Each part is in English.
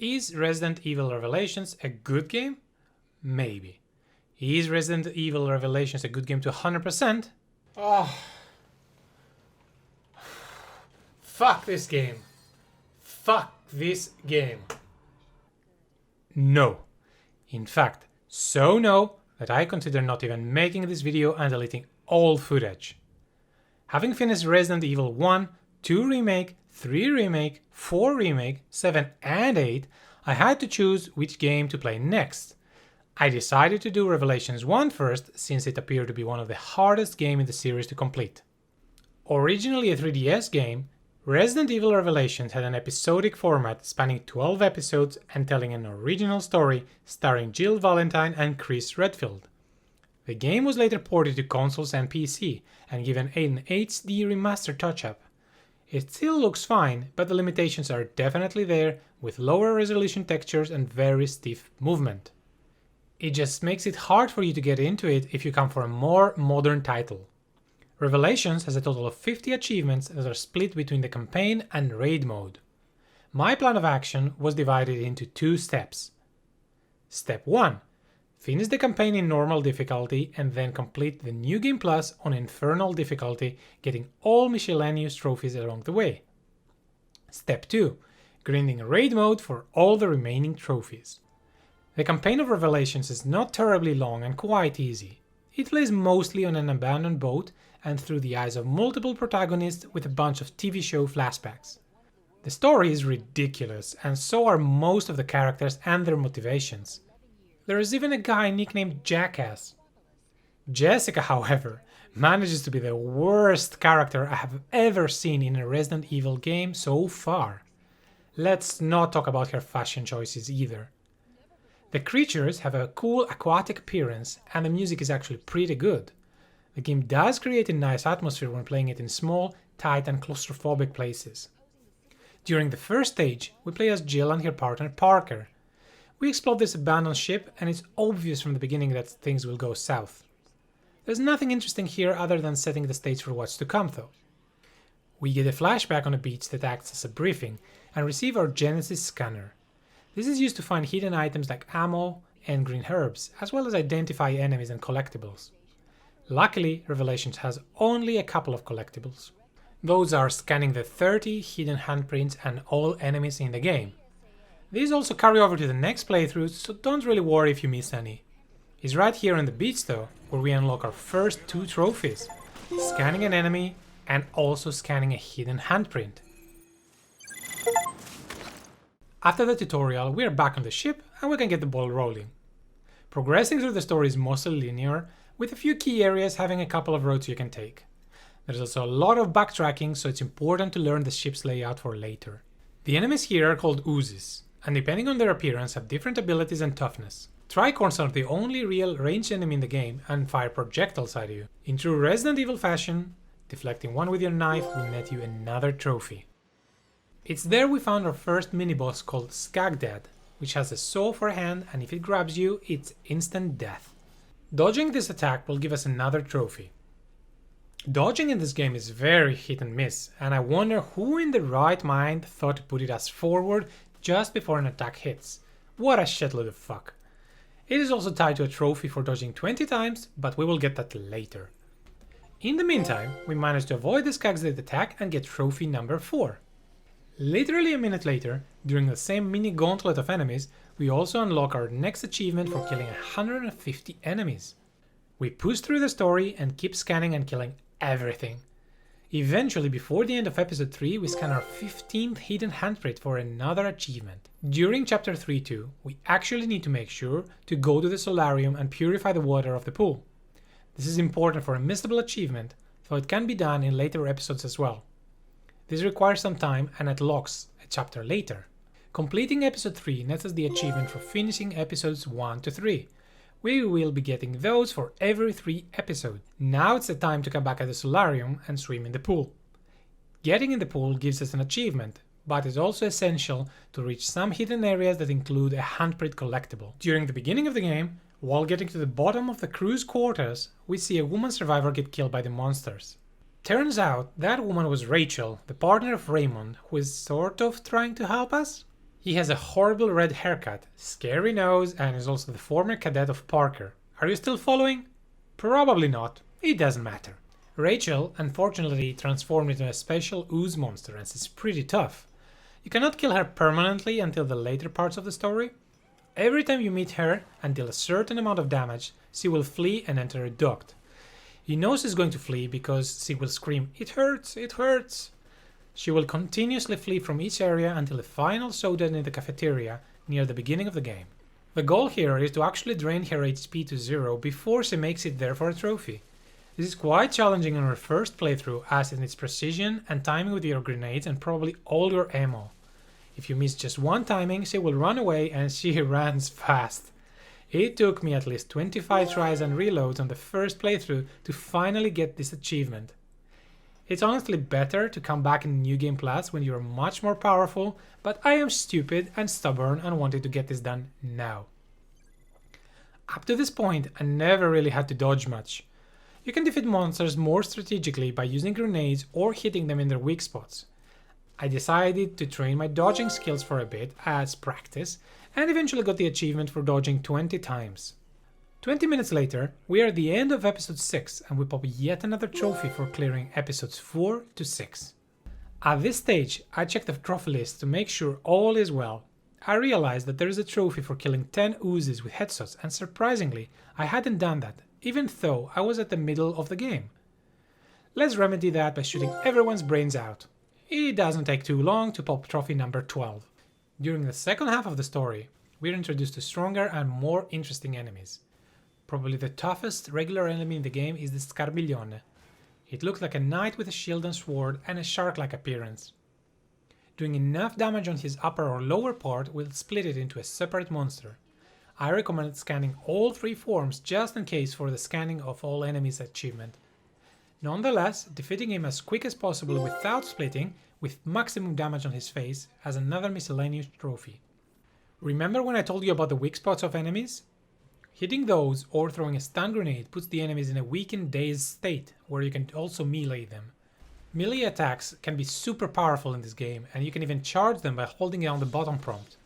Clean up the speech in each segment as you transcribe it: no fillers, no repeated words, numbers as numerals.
Is Resident Evil Revelations a good game? Maybe. Is Resident Evil Revelations a good game to 100%? Oh. Fuck this game. Fuck this game. No. In fact, so no that I consider not even making this video and deleting all footage. Having finished Resident Evil 1, 2 Remake, 3 Remake, 4 Remake, 7 and 8, I had to choose which game to play next. I decided to do Revelations 1 first, since it appeared to be one of the hardest games in the series to complete. Originally a 3DS game, Resident Evil Revelations had an episodic format spanning 12 episodes and telling an original story starring Jill Valentine and Chris Redfield. The game was later ported to consoles and PC and given an HD remaster touch-up. It still looks fine, but the limitations are definitely there, with lower resolution textures and very stiff movement. It just makes it hard for you to get into it if you come for a more modern title. Revelations has a total of 50 achievements that are split between the campaign and raid mode. My plan of action was divided into 2 steps. Step 1. Finish the campaign in normal difficulty and then complete the New Game Plus on Infernal difficulty, getting all miscellaneous trophies along the way. Step 2. Grinding raid mode for all the remaining trophies. The campaign of Revelations is not terribly long and quite easy. It plays mostly on an abandoned boat and through the eyes of multiple protagonists with a bunch of TV show flashbacks. The story is ridiculous, and so are most of the characters and their motivations. There is even a guy nicknamed Jackass. Jessica, however, manages to be the worst character I have ever seen in a Resident Evil game so far. Let's not talk about her fashion choices either. The creatures have a cool aquatic appearance, and the music is actually pretty good. The game does create a nice atmosphere when playing it in small, tight and claustrophobic places. During the first stage, we play as Jill and her partner Parker. We explore this abandoned ship, and it's obvious from the beginning that things will go south. There's nothing interesting here other than setting the stage for what's to come though. We get a flashback on a beach that acts as a briefing, and receive our Genesis scanner. This is used to find hidden items like ammo and green herbs, as well as identify enemies and collectibles. Luckily, Revelations has only a couple of collectibles. Those are scanning the 30 hidden handprints and all enemies in the game. These also carry over to the next playthrough, so don't really worry if you miss any. It's right here on the beach though, where we unlock our first 2 trophies, scanning an enemy and also scanning a hidden handprint. After the tutorial, we are back on the ship and we can get the ball rolling. Progressing through the story is mostly linear, with a few key areas having a couple of roads you can take. There's also a lot of backtracking, so it's important to learn the ship's layout for later. The enemies here are called oozes, and depending on their appearance have different abilities and toughness. Tricorns are the only real ranged enemy in the game and fire projectiles at you. In true Resident Evil fashion, deflecting one with your knife will net you another trophy. It's there we found our first mini-boss called Skagdad, which has a saw for a hand, and if it grabs you, it's instant death. Dodging this attack will give us another trophy. Dodging in this game is very hit and miss, and I wonder who in the right mind thought to put it as forward just before an attack hits. What a shitload of fuck. It is also tied to a trophy for dodging 20 times, but we will get that later. In the meantime, we managed to avoid the Skagdad attack and get trophy number 4. Literally a minute later, during the same mini gauntlet of enemies, we also unlock our next achievement for killing 150 enemies. We push through the story and keep scanning and killing everything. Eventually, before the end of episode 3, we scan our 15th hidden handprint for another achievement. During chapter 3-2, we actually need to make sure to go to the solarium and purify the water of the pool. This is important for a missable achievement, so it can be done in later episodes as well. This requires some time and unlocks a chapter later. Completing episode 3 nets us the achievement for finishing episodes 1-3. We will be getting those for every 3 episodes. Now it's the time to come back at the solarium and swim in the pool. Getting in the pool gives us an achievement, but is also essential to reach some hidden areas that include a handprint collectible. During the beginning of the game, while getting to the bottom of the crew's quarters, we see a woman survivor get killed by the monsters. Turns out that woman was Rachel, the partner of Raymond, who is sort of trying to help us. He has a horrible red haircut, scary nose, and is also the former cadet of Parker. Are you still following? Probably not. It doesn't matter. Rachel, unfortunately, transformed into a special ooze monster and is pretty tough. You cannot kill her permanently until the later parts of the story. Every time you meet her and deal a certain amount of damage, she will flee and enter a duct. You know she's going to flee because she will scream, "It hurts, it hurts." She will continuously flee from each area until the final showdown in the cafeteria near the beginning of the game. The goal here is to actually drain her HP to 0 before she makes it there for a trophy. This is quite challenging on her first playthrough as it needs precision and timing with your grenades and probably all your ammo. If you miss just one timing, she will run away, and she runs fast. It took me at least 25 tries and reloads on the first playthrough to finally get this achievement. It's honestly better to come back in New Game Plus when you're much more powerful, but I am stupid and stubborn and wanted to get this done now. Up to this point, I never really had to dodge much. You can defeat monsters more strategically by using grenades or hitting them in their weak spots. I decided to train my dodging skills for a bit as practice, and eventually got the achievement for dodging 20 times. 20 minutes later, we are at the end of episode 6 and we pop yet another trophy for clearing episodes 4 to 6. At this stage, I check the trophy list to make sure all is well. I realized that there is a trophy for killing 10 oozes with headshots, and surprisingly, I hadn't done that, even though I was at the middle of the game. Let's remedy that by shooting everyone's brains out. It doesn't take too long to pop trophy number 12. During the second half of the story, we're introduced to stronger and more interesting enemies. Probably the toughest regular enemy in the game is the Scarmiglione. It looks like a knight with a shield and sword and a shark-like appearance. Doing enough damage on his upper or lower part will split it into a separate monster. I recommend scanning all 3 forms just in case for the scanning of all enemies achievement. Nonetheless, defeating him as quick as possible without splitting, with maximum damage on his face, has another miscellaneous trophy. Remember when I told you about the weak spots of enemies? Hitting those or throwing a stun grenade puts the enemies in a weakened, dazed state, where you can also melee them. Melee attacks can be super powerful in this game, and you can even charge them by holding down the bottom prompt.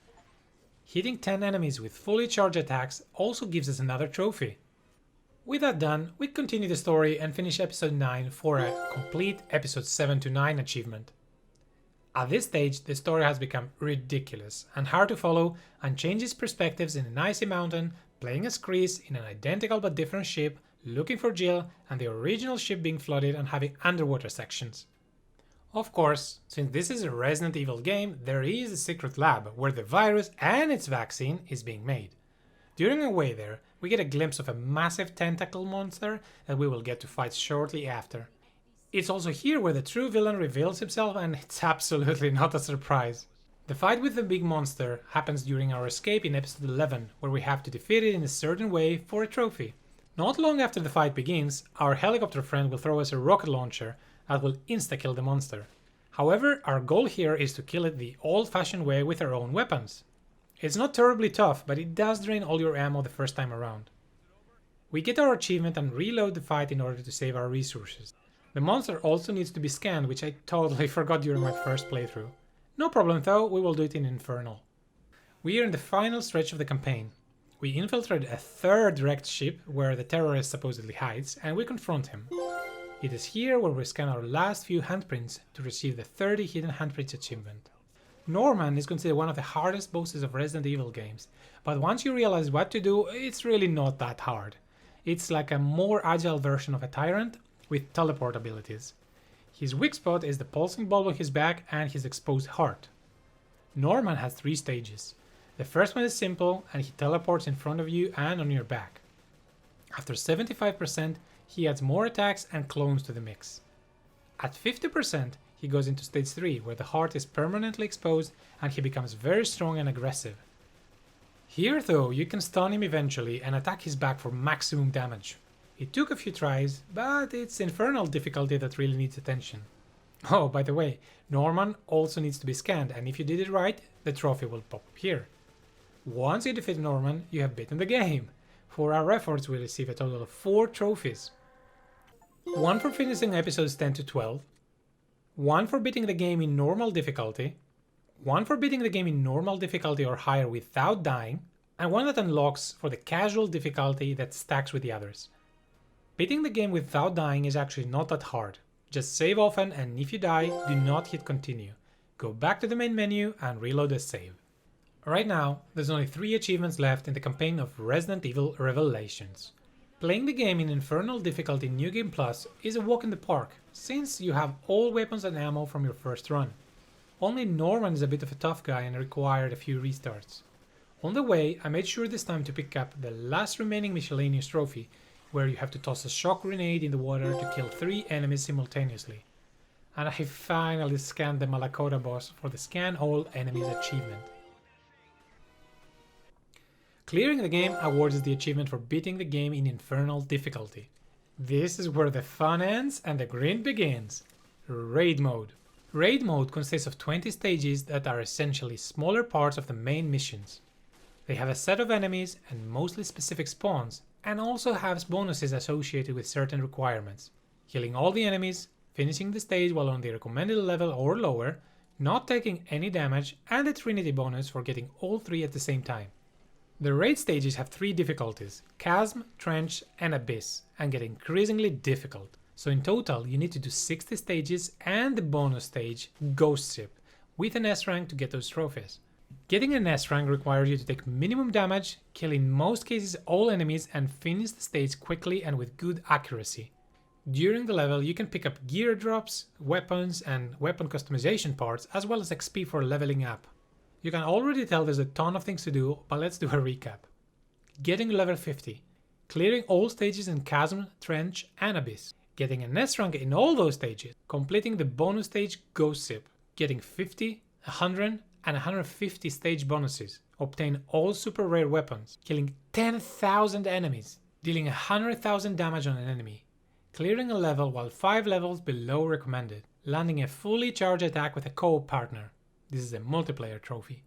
Hitting 10 enemies with fully charged attacks also gives us another trophy. With that done, we continue the story and finish episode 9 for a complete episode 7 to 9 achievement. At this stage, the story has become ridiculous and hard to follow, and changes perspectives in an icy mountain, playing as Chris in an identical but different ship, looking for Jill, and the original ship being flooded and having underwater sections. Of course, since this is a Resident Evil game, there is a secret lab where the virus and its vaccine is being made. During our way there, we get a glimpse of a massive tentacle monster that we will get to fight shortly after. It's also here where the true villain reveals himself, and it's absolutely not a surprise. The fight with the big monster happens during our escape in episode 11, where we have to defeat it in a certain way for a trophy. Not long after the fight begins, our helicopter friend will throw us a rocket launcher that will insta-kill the monster. However, our goal here is to kill it the old-fashioned way with our own weapons. It's not terribly tough, but it does drain all your ammo the first time around. We get our achievement and reload the fight in order to save our resources. The monster also needs to be scanned, which I totally forgot during my first playthrough. No problem though, we will do it in Infernal. We are in the final stretch of the campaign. We infiltrate a third wrecked ship where the terrorist supposedly hides, and we confront him. It is here where we scan our last few handprints to receive the 30 hidden handprints achievement. Norman is considered one of the hardest bosses of Resident Evil games, but once you realize what to do, it's really not that hard. It's like a more agile version of a tyrant with teleport abilities. His weak spot is the pulsing bulb on his back and his exposed heart. Norman has 3 stages. The first one is simple, and he teleports in front of you and on your back. After 75%, he adds more attacks and clones to the mix. At 50%, he goes into stage 3, where the heart is permanently exposed and he becomes very strong and aggressive. Here though, you can stun him eventually and attack his back for maximum damage. It took a few tries, but it's Infernal difficulty that really needs attention. Oh, by the way, Norman also needs to be scanned, and if you did it right, the trophy will pop up here. Once you defeat Norman, you have beaten the game. For our efforts, we receive a total of 4 trophies. 1 for finishing episodes 10 to 12, 1 for beating the game in normal difficulty, one for beating the game in normal difficulty or higher without dying, and one that unlocks for the casual difficulty that stacks with the others. Beating the game without dying is actually not that hard. Just save often, and if you die, do not hit continue. Go back to the main menu and reload the save. Right now, there's only 3 achievements left in the campaign of Resident Evil Revelations. Playing the game in Infernal difficulty New Game Plus is a walk in the park, since you have all weapons and ammo from your first run. Only Norman is a bit of a tough guy and required a few restarts. On the way, I made sure this time to pick up the last remaining miscellaneous trophy, where you have to toss a shock grenade in the water to kill 3 enemies simultaneously. And I finally scanned the Malakota boss for the Scan All Enemies achievement. Clearing the game awards the achievement for beating the game in Infernal difficulty. This is where the fun ends and the grind begins. Raid mode. Raid mode consists of 20 stages that are essentially smaller parts of the main missions. They have a set of enemies and mostly specific spawns, and also have bonuses associated with certain requirements. Killing all the enemies, finishing the stage while on the recommended level or lower, not taking any damage, and the Trinity bonus for getting all 3 at the same time. The raid stages have 3 difficulties: Chasm, Trench and Abyss, and get increasingly difficult. So in total you need to do 60 stages and the bonus stage, Ghost Ship, with an S rank to get those trophies. Getting an S rank requires you to take minimum damage, kill in most cases all enemies, and finish the stage quickly and with good accuracy. During the level you can pick up gear drops, weapons and weapon customization parts, as well as XP for leveling up. You can already tell there's a ton of things to do, but let's do a recap. Getting level 50, clearing all stages in Chasm, Trench and Abyss, getting an S rank in all those stages, completing the bonus stage Ghost Ship, getting 50, 100 and 150 stage bonuses, obtain all super rare weapons, killing 10,000 enemies, dealing 100,000 damage on an enemy, clearing a level while 5 levels below recommended, landing a fully charged attack with a co-op partner, this is a multiplayer trophy,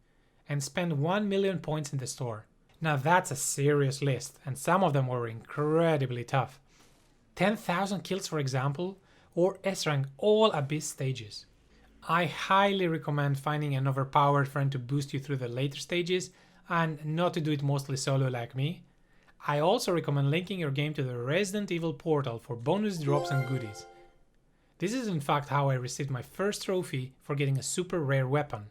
and spend 1 million points in the store. Now that's a serious list, and some of them were incredibly tough. 10,000 kills for example, or S rank all Abyss stages. I highly recommend finding an overpowered friend to boost you through the later stages, and not to do it mostly solo like me. I also recommend linking your game to the Resident Evil portal for bonus drops and goodies. This is in fact how I received my first trophy for getting a super rare weapon.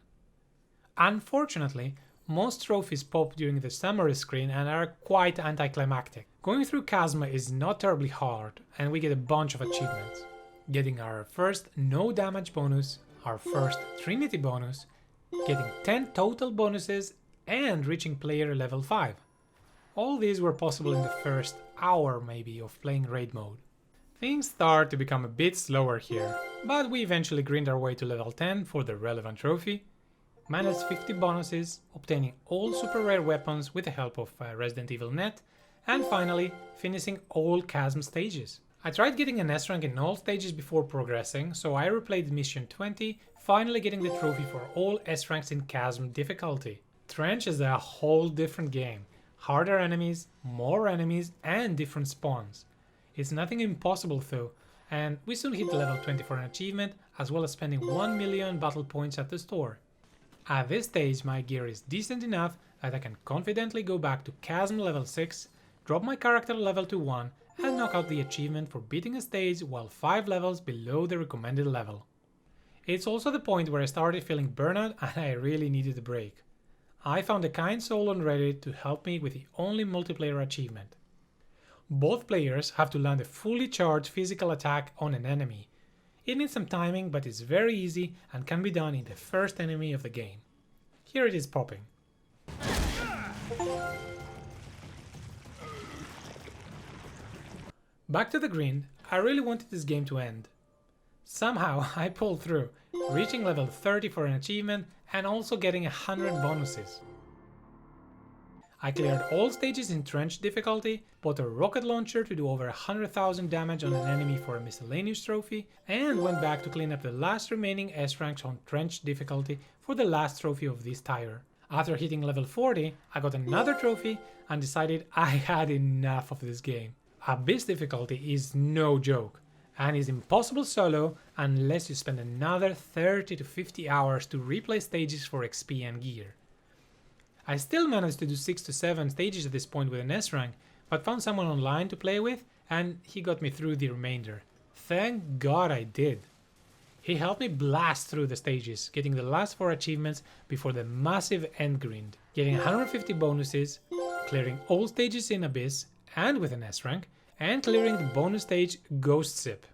Unfortunately, most trophies pop during the summary screen and are quite anticlimactic. Going through Chasma is not terribly hard, and we get a bunch of achievements. Getting our first no damage bonus, our first Trinity bonus, getting 10 total bonuses, and reaching player level 5. All these were possible in the first hour maybe of playing raid mode. Things start to become a bit slower here, but we eventually grind our way to level 10 for the relevant trophy, managed 50 bonuses, obtaining all super rare weapons with the help of Resident Evil Net, and finally finishing all Chasm stages. I tried getting an S rank in all stages before progressing, so I replayed mission 20, finally getting the trophy for all S ranks in Chasm difficulty. Trench is a whole different game. Harder enemies, more enemies, and different spawns. It's nothing impossible though, and we soon hit level 20 for an achievement, as well as spending 1 million battle points at the store. At this stage my gear is decent enough that I can confidently go back to Chasm level 6, drop my character level to 1, and knock out the achievement for beating a stage while 5 levels below the recommended level. It's also the point where I started feeling burnout and I really needed a break. I found a kind soul on Reddit to help me with the only multiplayer achievement. Both players have to land a fully charged physical attack on an enemy. It needs some timing, but it's very easy and can be done in the first enemy of the game. Here it is popping. Back to the grind, I really wanted this game to end. Somehow I pulled through, reaching level 30 for an achievement and also getting 100 bonuses. I cleared all stages in Trench difficulty, bought a rocket launcher to do over 100,000 damage on an enemy for a miscellaneous trophy, and went back to clean up the last remaining S ranks on Trench difficulty for the last trophy of this tier. After hitting level 40, I got another trophy and decided I had enough of this game. Abyss difficulty is no joke, and is impossible solo unless you spend another 30 to 50 hours to replay stages for XP and gear. I still managed to do 6 to 7 stages at this point with an S rank, but found someone online to play with and he got me through the remainder. Thank God I did. He helped me blast through the stages, getting the last 4 achievements before the massive end grind, getting 150 bonuses, clearing all stages in Abyss and with an S rank, and clearing the bonus stage Ghost Sip.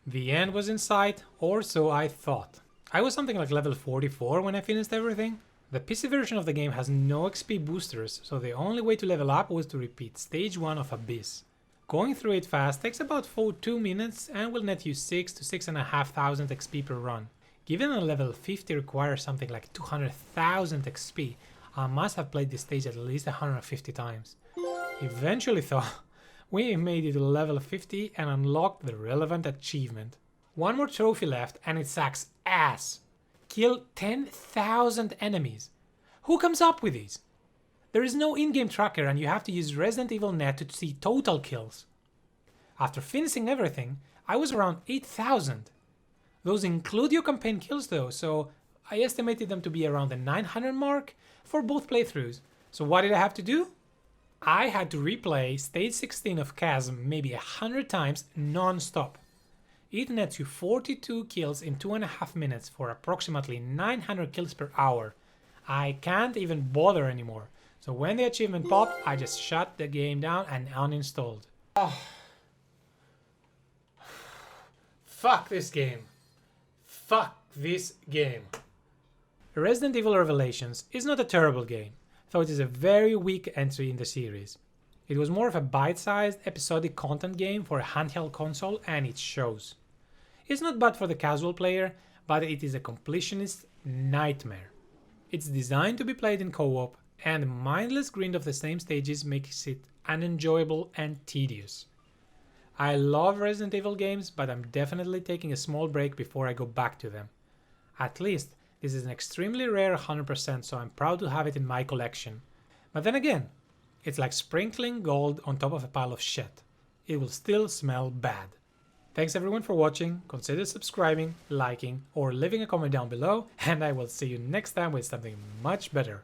The end was in sight, or so I thought. I was something like level 44 when I finished everything. The PC version of the game has no XP boosters, so the only way to level up was to repeat stage 1 of Abyss. Going through it fast takes about 2 minutes and will net you 6 to 6,500 XP per run. Given that level 50 requires something like 200,000 XP, I must have played this stage at least 150 times. Eventually though, we made it to level 50 and unlocked the relevant achievement. One more trophy left and it sucks ass. Kill 10,000 enemies. Who comes up with these? There is no in-game tracker and you have to use Resident Evil Net to see total kills. After finishing everything, I was around 8,000. Those include your campaign kills though, so I estimated them to be around the 900 mark for both playthroughs. So what did I have to do? I had to replay stage 16 of Chasm maybe 100 times non-stop. It nets you 42 kills in 2.5 minutes for approximately 900 kills per hour. I can't even bother anymore. So when the achievement popped, I just shut the game down and uninstalled. Oh. Fuck this game. Fuck this game. Resident Evil Revelations is not a terrible game, though it is a very weak entry in the series. It was more of a bite-sized episodic content game for a handheld console and it shows. It's not bad for the casual player, but it is a completionist nightmare. It's designed to be played in co-op, and the mindless grind of the same stages makes it unenjoyable and tedious. I love Resident Evil games, but I'm definitely taking a small break before I go back to them. At least, this is an extremely rare 100%, so I'm proud to have it in my collection. But then again, it's like sprinkling gold on top of a pile of shit. It will still smell bad. Thanks everyone for watching, consider subscribing, liking, or leaving a comment down below, and I will see you next time with something much better.